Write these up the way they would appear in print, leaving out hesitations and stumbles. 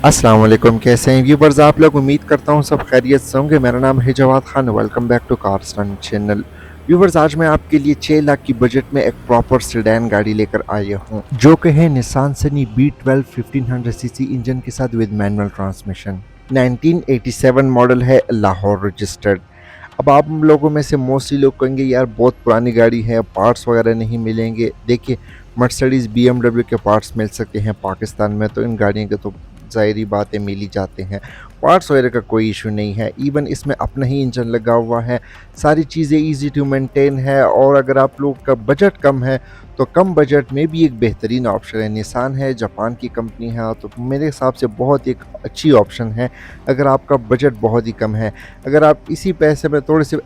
अस्सलाम वालेकुम, कैसे हैं व्यूवर्स आप लोग। उम्मीद करता हूँ सब खैरियत से होंगे। मेरा नाम है Jawad Khan, welcome back to cars run channel. Viewers, आज मैं आपके लिए 6 लाख की बजट में एक प्रॉपर सेडान गाड़ी लेकर आया हूँ जो कि है Nissan Sunny B12 1500 CC engine के साथ विद मैनुअल ट्रांसमिशन। 1987 मॉडल है, लाहौर रजिस्टर्ड। अब आप लोगों में से मोस्टली लोग कहेंगे यार बहुत पुरानी गाड़ी है, पार्ट्स वगैरह नहीं मिलेंगे। देखिए, मर्सिडीज BMW के पार्ट्स मिल सकते हैं पाकिस्तान में, तो इन गाड़ियों के तो ज़ाहिरी बात है मिल ही जाते हैं। पार्ट्स वगैरह का कोई इशू नहीं है। इवन इसमें अपना ही इंजन लगा हुआ है, सारी चीज़ें ईजी टू मेंटेन है। और अगर आप लोग का बजट कम है तो कम बजट में भी एक बेहतरीन ऑप्शन है। निसान है, जापान की कंपनी है, तो मेरे हिसाब से बहुत एक अच्छी ऑप्शन है अगर आपका बजट बहुत ही कम है। अगर आप इसी पैसे में थोड़े से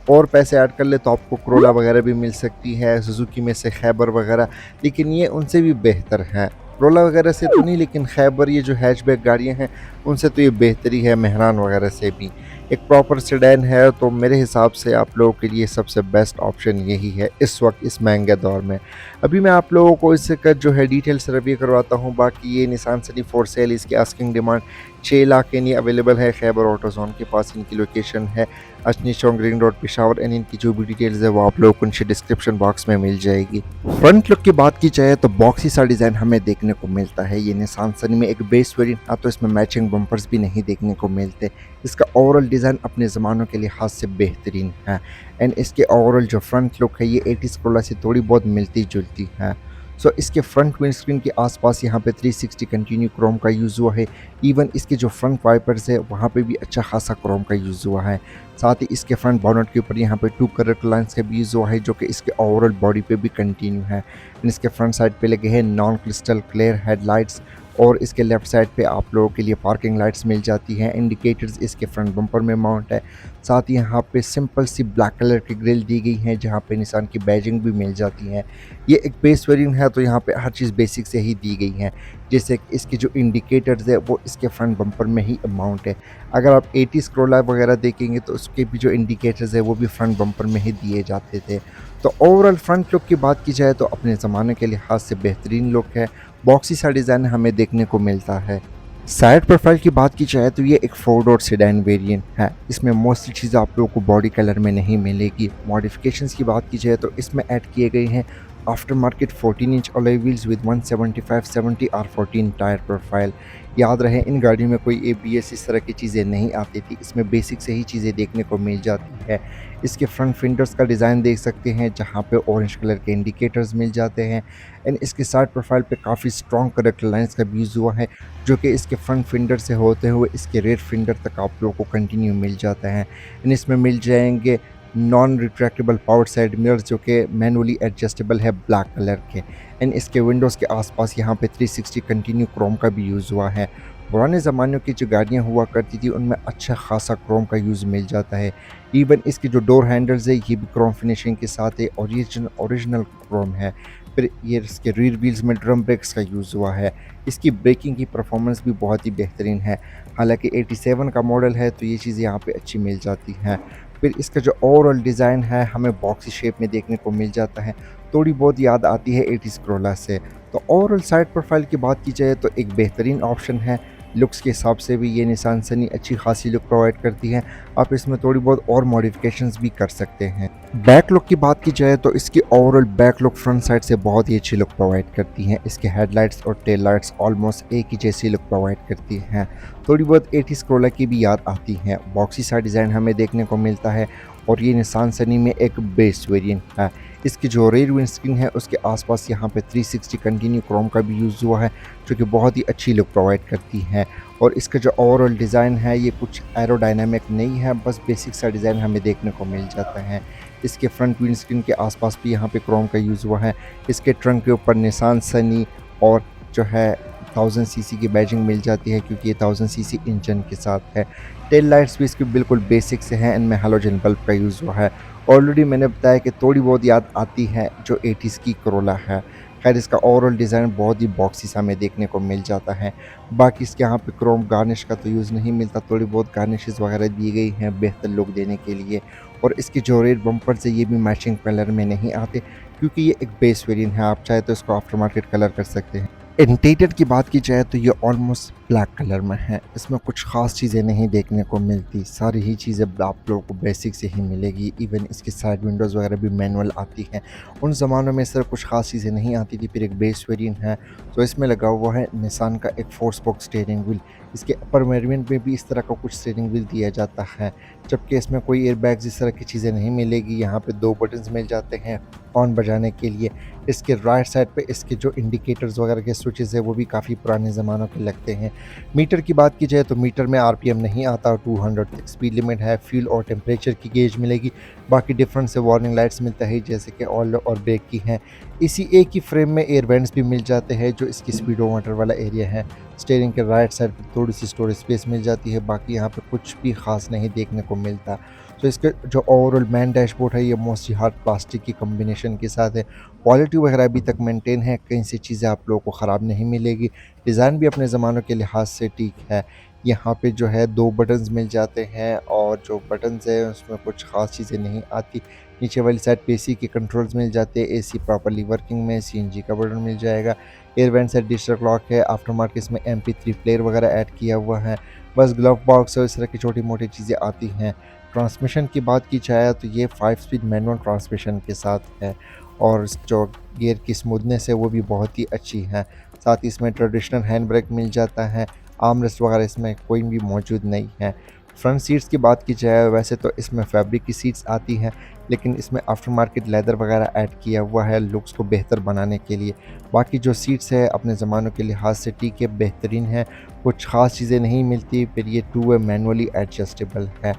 और पैसे ऐड कर ले तो आपको करोला वगैरह भी मिल सकती है, सुजुकी में से खैबर वगैरह, लेकिन ये उनसे भी बेहतर है। करोला वगैरह से तो नहीं, लेकिन खैबर ये जो हैचबैक गाड़ियाँ हैं उनसे तो ये बेहतरी है, मेहरान वगैरह से भी। एक प्रॉपर सेडान है, तो मेरे हिसाब से आप लोगों के लिए सबसे बेस्ट ऑप्शन यही है इस वक्त इस महंगे दौर में। अभी मैं आप लोगों को इसका जो है डिटेल से रिव्यू करवाता हूँ। बाकी ये निसान सनी फॉर सेल, इसकी आस्किंग डिमांड 6 लाख के लिए अवेलेबल है। खैबर ऑटो जोन के पास इनकी लोकेशन है, अजनी चौक रिंग रोड पेशावर। एंड इनकी जो भी डिटेल्स है वो आप लोगों को नीचे डिस्क्रिप्शन बॉक्स में मिल जाएगी। फ्रंट लुक की बात की जाए तो बॉक्सी सा डिज़ाइन हमें देखने को मिलता है। ये निसान सनी में एक बेस वेरिएंट, तो इसमें मैचिंग बम्पर्स भी नहीं देखने को मिलते। इसका ओवरऑल डिज़ाइन अपने ज़मानों के लिहाज से बेहतरीन है। एंड इसके ओवरऑल जो फ्रंट लुक है ये 80s कोला से थोड़ी बहुत मिलती जुलती है। सो इसके फ्रंट विंडस्क्रीन के आसपास यहाँ पे 360 कंटिन्यू क्रोम का यूज़ हुआ है। इवन इसके जो फ्रंट वाइपर्स है वहाँ पे भी अच्छा खासा क्रोम का यूज़ हुआ है। साथ ही इसके फ्रंट बॉनेट के ऊपर यहाँ पे 2 कलर लाइन्स का भी यूज़ हुआ है जो कि इसके ओवरऑल बॉडी पे भी कंटिन्यू है। इसके फ्रंट साइड पे लगे हैं नॉन क्रिस्टल क्लियर हेडलाइट्स, और इसके लेफ्ट साइड पे आप लोगों के लिए पार्किंग लाइट्स मिल जाती हैं। इंडिकेटर्स इसके फ्रंट बम्पर में माउंट है। साथ ही यहाँ पे सिंपल सी ब्लैक कलर की ग्रिल दी गई है जहाँ पे निशान की बैजिंग भी मिल जाती है। ये एक बेस वेरिएंट है, तो यहाँ पे हर चीज़ बेसिक से ही दी गई है। जैसे कि इसके जो इंडिकेटर्स है वो इसके फ्रंट बम्पर में ही माउंट है। अगर आप 80s क्रोला वगैरह देखेंगे तो उसके भी जो इंडिकेटर्स है वो भी फ्रंट बम्पर में ही दिए जाते थे। तो ओवरऑल फ्रंट लुक की बात की जाए तो अपने ज़माने के लिहाज से बेहतरीन लुक है। बॉक्सी सा डिज़ाइन हमें देखने को मिलता है। साइड प्रोफाइल की बात की जाए तो ये एक 4 डोर सेडान वेरिएंट है। इसमें मोस्टली चीज़ें आप लोगों को बॉडी कलर में नहीं मिलेगी। मॉडिफिकेशंस की बात की जाए तो इसमें ऐड किए गए हैं after market 14 inch alloy wheels with 175/70 R14 tyre profile. याद रहे इन गाड़ियों में कोई ABS इस तरह की चीज़ें नहीं आती थी, इसमें बेसिक से ही चीज़ें देखने को मिल जाती है। इसके फ्रंट फेंडर्स का डिज़ाइन देख सकते हैं जहाँ पे ऑरेंज कलर के इंडिकेटर्स मिल जाते हैं। एंड इसके साइड प्रोफाइल पे काफ़ी स्ट्रॉन्ग करेक्टर लाइन्स का भी यूज़ हुआ है जो कि इसके फ्रंट फेंडर से होते हुए इसके रेयर फेंडर तक आप लोगों को कंटिन्यू मिल जाता है। एंड इसमें मिल जाएंगे non retractable power side mirrors जो कि मैनुअली एडजस्टेबल है ब्लैक कलर के। एंड इसके विंडोज़ के आसपास यहाँ पे 360 कंटिन्यू क्रोम का भी यूज़ हुआ है। पुराने ज़मानों की जो गाड़ियाँ हुआ करती थी उनमें अच्छा खासा क्रोम का यूज़ मिल जाता है। इवन इसके जो डोर हैंडल्स है ये भी क्रोम फिनिशिंग के साथ है, ओरिजिनल क्रोम है। फिर ये इसके रियर व्हील्स में ड्रम ब्रेक्स का यूज़ हुआ है। इसकी ब्रेकिंग की परफॉर्मेंस भी बहुत ही बेहतरीन है। हालांकि 87 का मॉडल है तो ये चीज़ें यहाँ पे अच्छी मिल जाती हैं। फिर इसका जो ओवरऑल डिज़ाइन है हमें बॉक्सी शेप में देखने को मिल जाता है, थोड़ी बहुत याद आती है 80s क्रोला से। तो ओवरऑल साइड प्रोफाइल की बात की जाए तो एक बेहतरीन ऑप्शन है। लुक्स के हिसाब से भी ये निसान सनी अच्छी खासी लुक प्रोवाइड करती है। आप इसमें थोड़ी बहुत और मॉडिफिकेशंस भी कर सकते हैं। बैक लुक की बात की जाए तो इसकी overall back look front side से बहुत ही अच्छी लुक प्रोवाइड करती हैं। इसके हेडलाइट्स और टेल लाइट्स ऑलमोस्ट एक ही जैसी लुक प्रोवाइड करती हैं। थोड़ी बहुत 80s क्रोला की भी याद आती है। बॉक्सी सा डिज़ाइन हमें देखने को मिलता है और ये निसान सनी में एक बेस वेरिएंट है। इसकी जो रेयर विंडस्क्रीन है उसके आसपास यहाँ पे 360 कंटिन्यू क्रोम का भी यूज़ हुआ है जो कि बहुत ही अच्छी लुक प्रोवाइड करती है। और इसका जो ओवरऑल डिज़ाइन है ये कुछ एरोडायनामिक नहीं है, बस बेसिक सा डिज़ाइन हमें देखने को मिल जाता है। इसके फ्रंट विंडस्क्रीन के आसपास भी यहाँ पे क्रोम का यूज़ हुआ है। इसके ट्रंक के ऊपर निसान सनी और जो है 1000 सीसी की बैजिंग मिल जाती है क्योंकि ये 1000 सीसी इंजन के साथ है। टेल लाइट्स भी इसकी बिल्कुल बेसिक से हैं, इनमें हैलोजन बल्ब का यूज़ हुआ है। ऑलरेडी मैंने बताया कि थोड़ी बहुत याद आती है जो 80s की करोला है। खैर इसका ओवरऑल डिज़ाइन बहुत ही बॉक्सी सा हमें देखने को मिल जाता है। बाकी इसके यहाँ पे क्रोम गार्निश का तो यूज़ नहीं मिलता, थोड़ी बहुत गार्निशेस वगैरह दी गई हैं बेहतर लुक देने के लिए। और इसके जो रेड बम्पर्स है ये भी मैचिंग कलर में नहीं आते क्योंकि ये एक बेस वेरिएंट है। आप चाहे तो इसको आफ्टर मार्केट कलर कर सकते हैं। इंटीरियर की बात की जाए तो ये ऑलमोस्ट ब्लैक कलर में है। इसमें कुछ ख़ास चीज़ें नहीं देखने को मिलती, सारी ही चीज़ें आप लोगों को बेसिक से ही मिलेगी। इवन इसकी साइड विंडोज़ वगैरह भी मैनुअल आती हैं। उन ज़मानों में इस तरह कुछ ख़ास चीज़ें नहीं आती थी। फिर एक बेस वेरिएंट है, तो इसमें लगा हुआ है निसान का एक 4 स्पोक स्टीयरिंग व्हील। इसके अपर वेरिएंट में भी इस तरह का कुछ स्टीयरिंग व्हील दिया जाता है, जबकि इसमें कोई एयरबैग्स इस तरह की चीज़ें नहीं मिलेगी। यहाँ पे 2 बटन्स मिल जाते हैं हॉर्न बजाने के लिए। इसके राइट साइड पे इसके जो इंडिकेटर्स वगैरह के स्विचेस है वो भी काफ़ी पुराने ज़मानों के लगते हैं। मीटर की बात की जाए तो मीटर में आरपीएम नहीं आता, 200 तक स्पीड लिमिट है। फ्यूल और टेम्परेचर की गेज मिलेगी। बाकी डिफरेंट से वार्निंग लाइट्स मिलता है जैसे कि ऑयल और ब्रेक की हैं। इसी एक ही फ्रेम में एयर वेंट्स भी मिल जाते हैं जो इसकी स्पीडोमीटर वाला एरिया है। स्टीयरिंग के राइट साइड पर थोड़ी सी स्टोरेज स्पेस मिल जाती है, बाकी यहाँ पे कुछ भी खास नहीं देखने को मिलता। तो इसके जो ओवरऑल मैन डैशबोर्ड है ये मोस्टली हार्ड प्लास्टिक की कम्बिनेशन के साथ है। क्वालिटी वगैरह अभी तक मेंटेन है, कहीं से चीज़ें आप लोगों को ख़राब नहीं मिलेगी। डिज़ाइन भी अपने ज़मानों के लिहाज से ठीक है। यहाँ पे जो है 2 बटन्स मिल जाते हैं और जो बटन्स है उसमें कुछ ख़ास चीज़ें नहीं आती। नीचे वाली साइड पे एसी के कंट्रोल्स मिल जाते हैं, एसी प्रॉपर्ली वर्किंग में, सीएनजी का बटन मिल जाएगा। एयर वेंट से डिजिटल क्लॉक है, आफ्टर मार्केट इसमें MP3 प्लेयर वगैरह ऐड किया हुआ है। बस ग्लव बॉक्स और इस तरह की छोटी-मोटी चीज़ें आती हैं। ट्रांसमिशन की बात की जाए तो ये 5 स्पीड मैनुअल ट्रांसमिशन के साथ है और जो गियर की स्मूथनेस है वो भी बहुत ही अच्छी है। साथ ही इसमें ट्रेडिशनल हैंड ब्रेक मिल जाता है। आर्मरेस्ट वगैरह इसमें कोई भी मौजूद नहीं है। फ्रंट सीट्स की बात की जाए वैसे तो इसमें फैब्रिक की सीट्स आती हैं, लेकिन इसमें आफ्टर मार्केट लेदर वगैरह ऐड किया हुआ है लुक्स को बेहतर बनाने के लिए। बाकी जो सीट्स है अपने ज़मानों के लिहाज से ठीक है, बेहतरीन है। कुछ ख़ास चीज़ें नहीं मिलती। फिर ये 2 वे मैनुअली एडजस्टेबल है।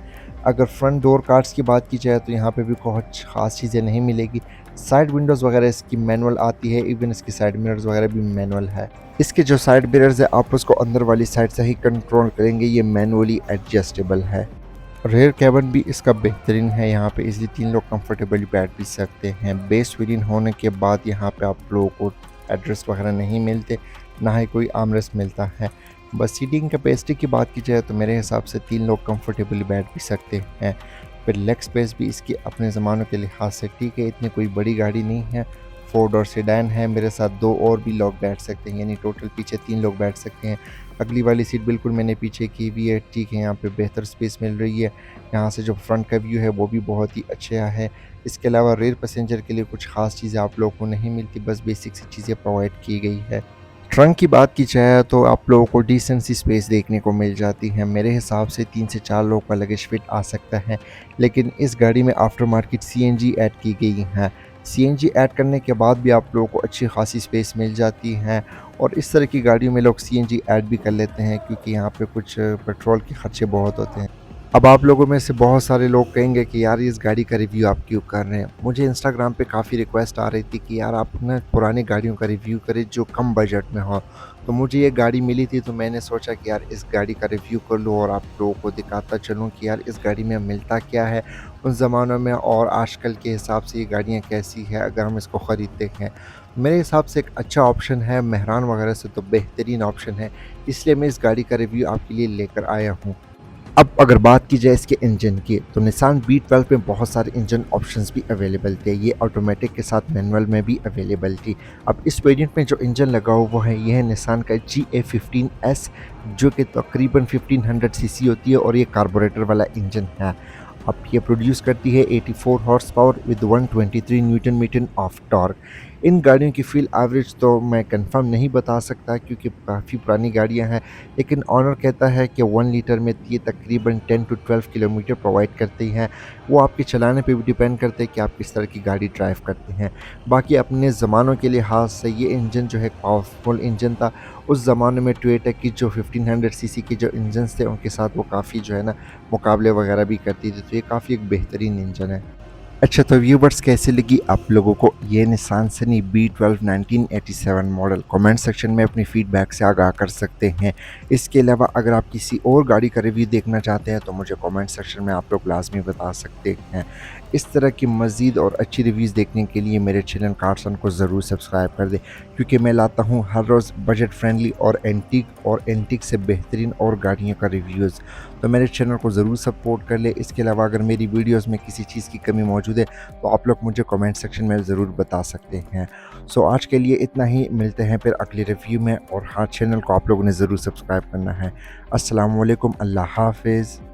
अगर फ्रंट डोर कार्ड्स की बात की जाए तो यहाँ पे भी कुछ ख़ास चीज़ें नहीं मिलेगी। साइड विंडोज़ वगैरह इसकी मैनुअल आती है, इवन इसकी साइड मिरर्स वगैरह भी मैनुअल है। इसके जो साइड मिरर्स है आप उसको अंदर वाली साइड से ही कंट्रोल करेंगे, ये मैनुअली एडजस्टेबल है। रेयर कैबिन भी इसका बेहतरीन है, यहाँ पे इजीली 3 लोग कंफर्टेबली बैठ भी सकते हैं। बेस वेरिएंट होने के बाद यहाँ पे आप लोगों को एड्रेस वगैरह नहीं मिलते, ना ही कोई आर्मरेस्ट मिलता है। बस सीटिंग कैपेसिटी की बात की जाए तो मेरे हिसाब से 3 लोग कंफर्टेबली बैठ भी सकते हैं। फिर लेग स्पेस भी इसकी अपने ज़मानों के लिहाज से ठीक है, इतनी कोई बड़ी गाड़ी नहीं है। 4 डोर सेडान है, मेरे साथ 2 और भी लोग बैठ सकते हैं, यानी टोटल पीछे 3 लोग बैठ सकते हैं। अगली वाली सीट बिल्कुल मैंने पीछे की हुई है, ठीक है, यहाँ पे बेहतर स्पेस मिल रही है। यहाँ से जो फ्रंट का व्यू है वो भी बहुत ही अच्छा है। इसके अलावा रेयर पैसेंजर के लिए कुछ ख़ास चीज़ें आप लोगों को नहीं मिलती, बस बेसिक सी चीज़ें प्रोवाइड की गई है। ट्रंक की बात की जाए तो आप लोगों को डिसेंट सी स्पेस देखने को मिल जाती है। मेरे हिसाब से 3 से 4 लोग का लगेज फिट आ सकता है, लेकिन इस गाड़ी में आफ्टर मार्केट सीएनजी ऐड की गई है। सीएनजी ऐड करने के बाद भी आप लोगों को अच्छी खासी स्पेस मिल जाती है और इस तरह की गाड़ियों में लोग सीएनजी ऐड भी कर लेते हैं क्योंकि यहाँ पे कुछ पेट्रोल के खर्चे बहुत होते हैं। अब आप लोगों में से बहुत सारे लोग कहेंगे कि यार इस गाड़ी का रिव्यू आप क्यों कर रहे हैं। मुझे इंस्टाग्राम पे काफ़ी रिक्वेस्ट आ रही थी कि यार आप ना पुरानी गाड़ियों का रिव्यू करें जो कम बजट में हो। तो मुझे ये गाड़ी मिली थी तो मैंने सोचा कि यार इस गाड़ी का रिव्यू कर लूँ और आप लोगों को दिखाता चलूँ कि यार इस गाड़ी में मिलता क्या है उन ज़मानों में और आजकल के हिसाब से ये गाड़ियाँ कैसी है अगर हम इसको ख़रीदते हैं। मेरे हिसाब से एक अच्छा ऑप्शन है, मेहरान वगैरह से तो बेहतरीन ऑप्शन है, इसलिए मैं इस गाड़ी का रिव्यू आपके लिए लेकर आया हूँ। अब अगर बात की जाए इसके इंजन की तो निसान V12 में बहुत सारे इंजन ऑप्शंस भी अवेलेबल थे। ये ऑटोमेटिक के साथ मैनुअल में भी अवेलेबल थी। अब इस वेरिएंट में जो इंजन लगा हुआ है ये है निसान का GA15S जो कि तकरीबन 1500 सीसी होती है और ये कार्बोरेटर वाला इंजन है। अब ये प्रोड्यूस करती है 84 horse power with 123 newton metre of torque. इन गाड़ियों की फील एवरेज तो मैं कंफर्म नहीं बता सकता क्योंकि काफ़ी पुरानी गाड़ियां हैं, लेकिन ऑनर कहता है कि 1 लीटर में ये तकरीबन 10 to 12 किलोमीटर प्रोवाइड करती हैं। वो आपके चलाने पे भी डिपेंड करते हैं कि आप किस तरह की गाड़ी ड्राइव करते हैं। बाकी अपने ज़मानों के लिहाज से ये इंजन जो है पावरफुल इंजन था। उस ज़माने में टोयोटा की जो 1500 सीसी के जो इंजन्स थे उनके साथ वो काफ़ी जो है ना मुकाबले वगैरह भी करती थी, तो ये काफ़ी एक बेहतरीन इंजन है। अच्छा तो व्यूवर्स कैसी लगी आप लोगों को ये Nissan Sunny B12 1987 model? Comment section में अपनी फीडबैक से आगाह कर सकते हैं। इसके अलावा अगर आप किसी और गाड़ी का रिव्यू देखना चाहते हैं तो मुझे कमेंट सेक्शन में आप लोग लाजमी बता सकते हैं। इस तरह की मज़ीद और अच्छी रिव्यूज़ देखने के लिए मेरे चैनल कार्सन को ज़रूर सब्सक्राइब कर दें क्योंकि मैं लाता हूँ हर रोज़ बजट फ्रेंडली और एंटीक से बेहतरीन और गाड़ियों का रिव्यूज़। तो मेरे चैनल को ज़रूर सपोर्ट कर ले। इसके अलावा अगर मेरी वीडियोज़ में किसी चीज़ की कमी मौजूद मौजूद है, तो आप लोग मुझे कमेंट सेक्शन में ज़रूर बता सकते हैं। सो आज के लिए इतना ही, मिलते हैं फिर अगले रिव्यू में। और हाँ, चैनल को आप लोगों ने ज़रूर सब्सक्राइब करना है। अस्सलाम वालेकुम, अल्लाह हाफ़िज़।